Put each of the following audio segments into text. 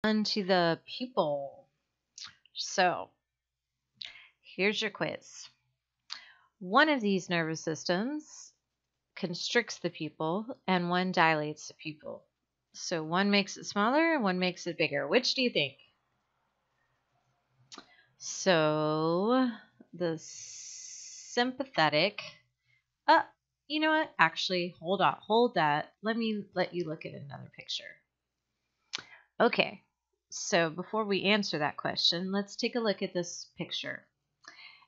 On to the pupil. So, here's your quiz. One of these nervous systems constricts the pupil and one dilates the pupil. So, one makes it smaller and one makes it bigger. Which do you think? So, the sympathetic. Uh, you know what? Actually, hold on. Hold that. Let me let you look at another picture. Okay. So, before we answer that question, let's take a look at this picture.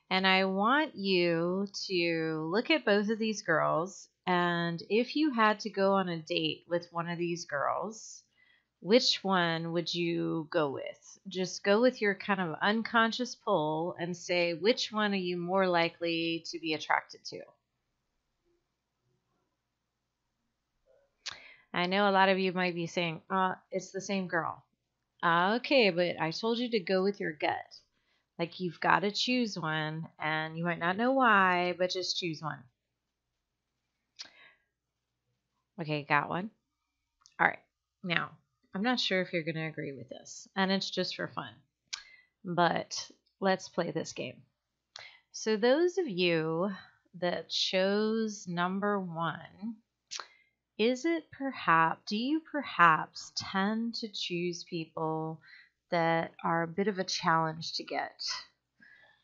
And I want you to look at both of these girls. And if you had to go on a date with one of these girls, which one would you go with? Just go with your kind of unconscious pull and say, which one are you more likely to be attracted to? I know a lot of you might be saying, it's the same girl. Okay, but I told you to go with your gut. Like you've got to choose one, and you might not know why, but just choose one. Okay, got one. All right. Now, I'm not sure if you're going to agree with this, and it's just for fun, but let's play this game. So, those of you that chose number one, do you perhaps tend to choose people that are a bit of a challenge to get?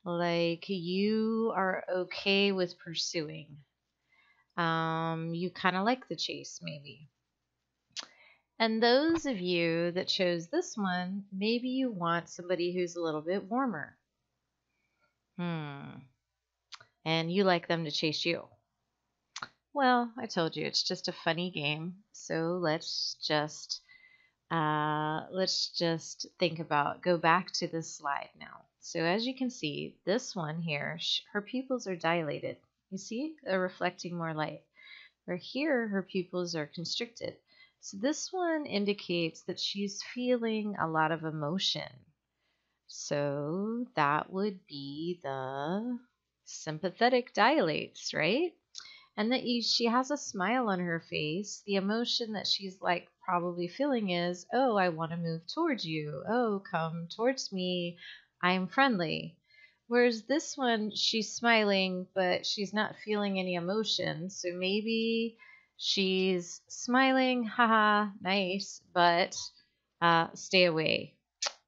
Like you are okay with pursuing. You kind of like the chase, maybe. And those of you that chose this one, maybe you want somebody who's a little bit warmer. And you like them to chase you. Well, I told you it's just a funny game. So let's just go back to this slide now. So as you can see, this one here, her pupils are dilated. You see, they're reflecting more light. Where here, her pupils are constricted. So this one indicates that she's feeling a lot of emotion. So that would be the sympathetic dilates, right? And that she has a smile on her face. The emotion that she's like probably feeling is, oh, I want to move towards you. Oh, come towards me. I'm friendly. Whereas this one, she's smiling, but she's not feeling any emotion. So maybe she's smiling, haha, nice, but stay away.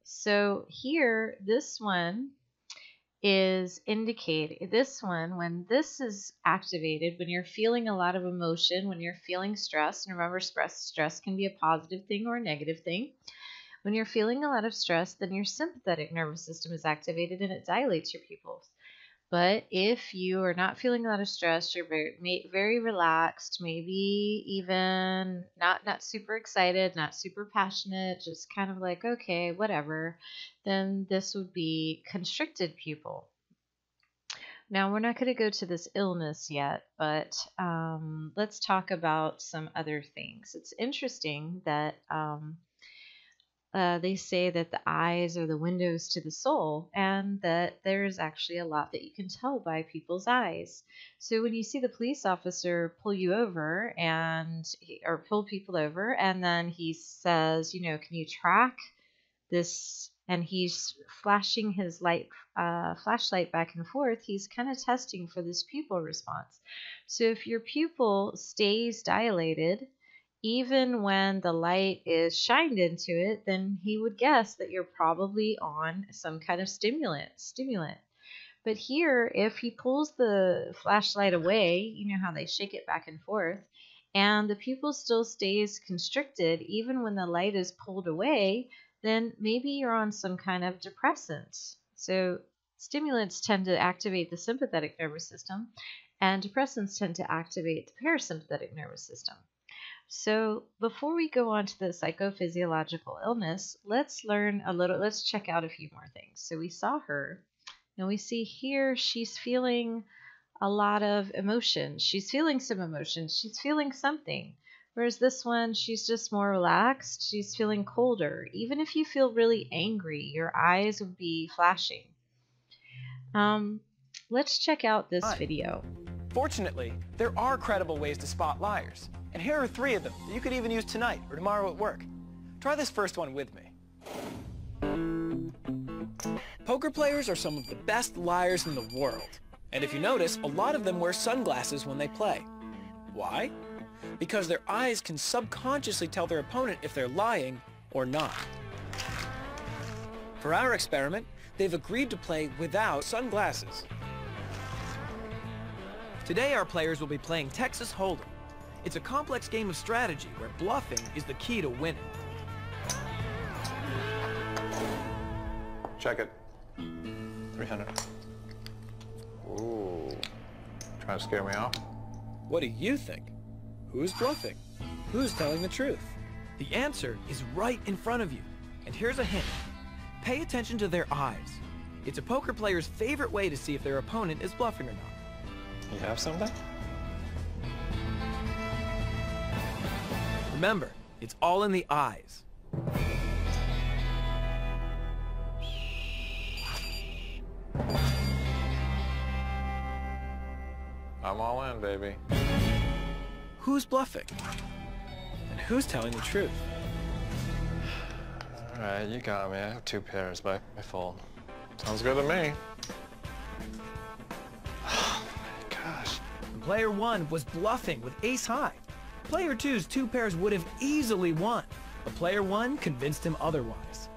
So here, this one is indicating when this is activated, when you're feeling a lot of emotion, when you're feeling stress, and remember, stress can be a positive thing or a negative thing. When you're feeling a lot of stress, then your sympathetic nervous system is activated and it dilates your pupils. But if you are not feeling a lot of stress, you're very relaxed, maybe even not super excited, not super passionate, just kind of like, okay, whatever, then this would be constricted pupil. Now, we're not going to go to this illness yet, but let's talk about some other things. It's interesting that they say that the eyes are the windows to the soul, and that there's actually a lot that you can tell by people's eyes. So when you see the police officer pull you over or pull people over, and then he says, can you track this? And he's flashing his flashlight back and forth. He's kind of testing for this pupil response. So if your pupil stays dilated, even when the light is shined into it, then he would guess that you're probably on some kind of stimulant. But here, if he pulls the flashlight away, you know how they shake it back and forth, and the pupil still stays constricted even when the light is pulled away, then maybe you're on some kind of depressant. So stimulants tend to activate the sympathetic nervous system, and depressants tend to activate the parasympathetic nervous system. So before we go on to the psychophysiological illness, let's check out a few more things. So we saw her, and we see here she's feeling a lot of emotion. She's feeling some emotion. She's feeling something. Whereas this one, she's just more relaxed. She's feeling colder. Even if you feel really angry, your eyes would be flashing. Let's check out this video. Fortunately, there are credible ways to spot liars. And here are 3 of them that you could even use tonight or tomorrow at work. Try this first one with me. Poker players are some of the best liars in the world. And if you notice, a lot of them wear sunglasses when they play. Why? Because their eyes can subconsciously tell their opponent if they're lying or not. For our experiment, they've agreed to play without sunglasses. Today our players will be playing Texas Hold'em. It's a complex game of strategy where bluffing is the key to winning. Check it. 300. Ooh. Trying to scare me off? What do you think? Who's bluffing? Who's telling the truth? The answer is right in front of you. And here's a hint. Pay attention to their eyes. It's a poker player's favorite way to see if their opponent is bluffing or not. You have something? Remember, it's all in the eyes. I'm all in, baby. Who's bluffing? And who's telling the truth? All right, you got me. I have 2 pairs, but I fold. Sounds good to me. Oh my gosh. Player 1 was bluffing with ace high. Player 2's 2 pairs would have easily won, but player 1 convinced him otherwise.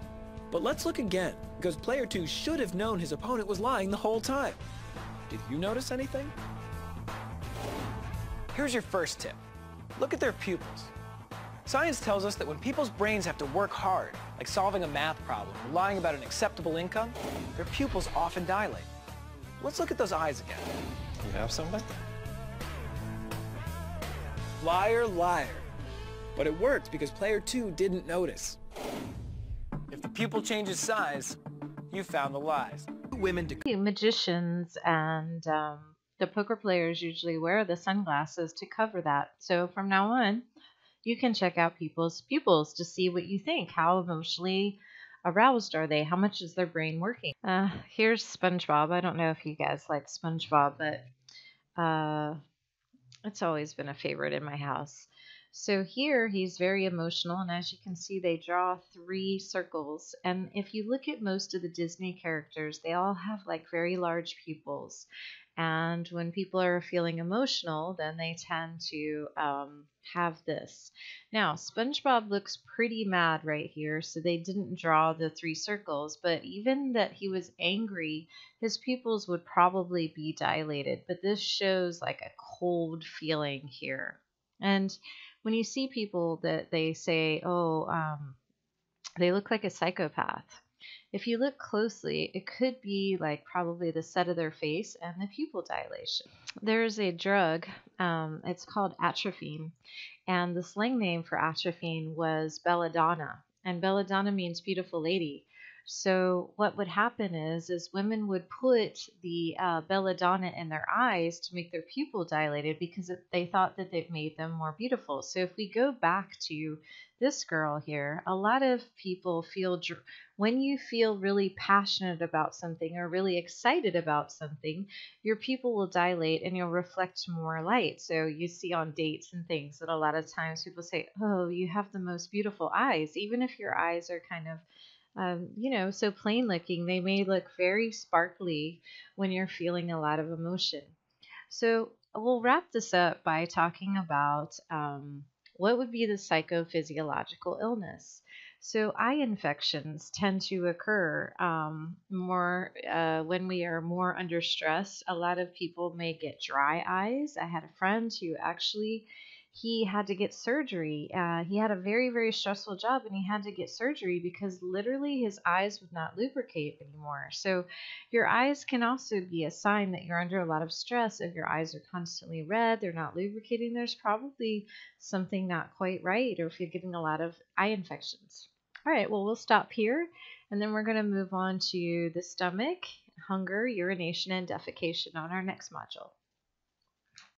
But let's look again, because player 2 should have known his opponent was lying the whole time. Did you notice anything? Here's your first tip. Look at their pupils. Science tells us that when people's brains have to work hard, like solving a math problem or lying about an acceptable income, their pupils often dilate. Let's look at those eyes again. You have something? Liar, liar. But it worked because player 2 didn't notice. If the pupil changes size, you found the lies. Women to Magicians and the poker players usually wear the sunglasses to cover that. So from now on, you can check out people's pupils to see what you think. How emotionally aroused are they? How much is their brain working? Here's SpongeBob. I don't know if you guys like SpongeBob, but it's always been a favorite in my house. So here he's very emotional, and as you can see, they draw 3 circles. And if you look at most of the Disney characters, they all have like very large pupils. And when people are feeling emotional, then they tend to have this. Now, SpongeBob looks pretty mad right here, so they didn't draw the 3 circles. But even that he was angry, his pupils would probably be dilated. But this shows like a cold feeling here. And when you see people that they say, oh, they look like a psychopath, if you look closely, it could be like probably the set of their face and the pupil dilation. There's a drug, it's called atropine, and the slang name for atropine was belladonna, and belladonna means beautiful lady. So what would happen is women would put the belladonna in their eyes to make their pupil dilated because they thought that it made them more beautiful. So if we go back to this girl here, a lot of people feel when you feel really passionate about something or really excited about something, your pupil will dilate and you'll reflect more light. So you see on dates and things that a lot of times people say, oh, you have the most beautiful eyes. Even if your eyes are kind of so plain looking, they may look very sparkly when you're feeling a lot of emotion. So we'll wrap this up by talking about what would be the psychophysiological illness. So eye infections tend to occur more when we are more under stress. A lot of people may get dry eyes. I had a friend who actually he had to get surgery. He had a very, very stressful job and he had to get surgery because literally his eyes would not lubricate anymore. So your eyes can also be a sign that you're under a lot of stress. If your eyes are constantly red, they're not lubricating, there's probably something not quite right, or if you're getting a lot of eye infections. All right, well, we'll stop here and then we're going to move on to the stomach, hunger, urination, and defecation on our next module.